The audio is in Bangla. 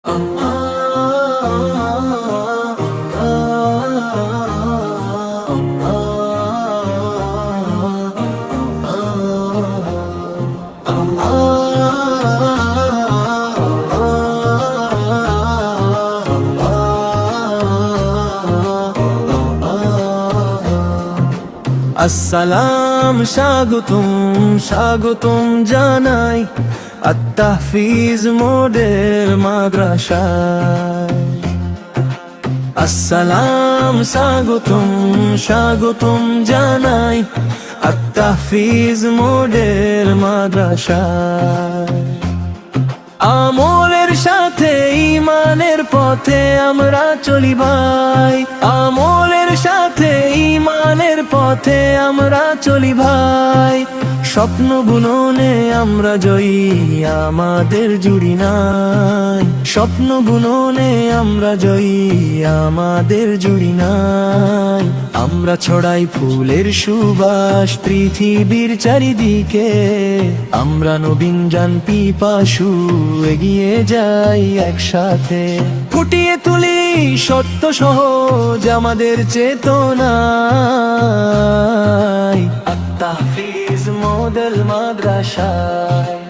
আসসালাম, স্বাগতম স্বাগতম জানাই আত-তাহফিজ মডেল মাদ্রাসায়। আসসালাম, স্বাগতম স্বাগতম জানাই আত-তাহফিজ মডেল মাদ্রাসায়। আমলের সাথে ঈমানের পথে আমরা চলি ভাই, আমলের সাথে ঈমানের পথে আমরা চলি ভাই। স্বপ্ন বুননে আমরা জয়ী, আমাদের জুড়ি নাই। স্বপ্ন বুননে আমরা জয়ী, আমাদের জুড়ি নাই। আমরা ছড়াই ফুলের সুবাস পৃথিবীর চারিদিকে। আমরা নবীন জান পিপাসু, এগিয়ে যাই একসাথে। ফুটিয়ে তুলি সত্য সহজ আমাদের চেতনায়। আত-তাহফিজ মডেল মাদ্রাসায়।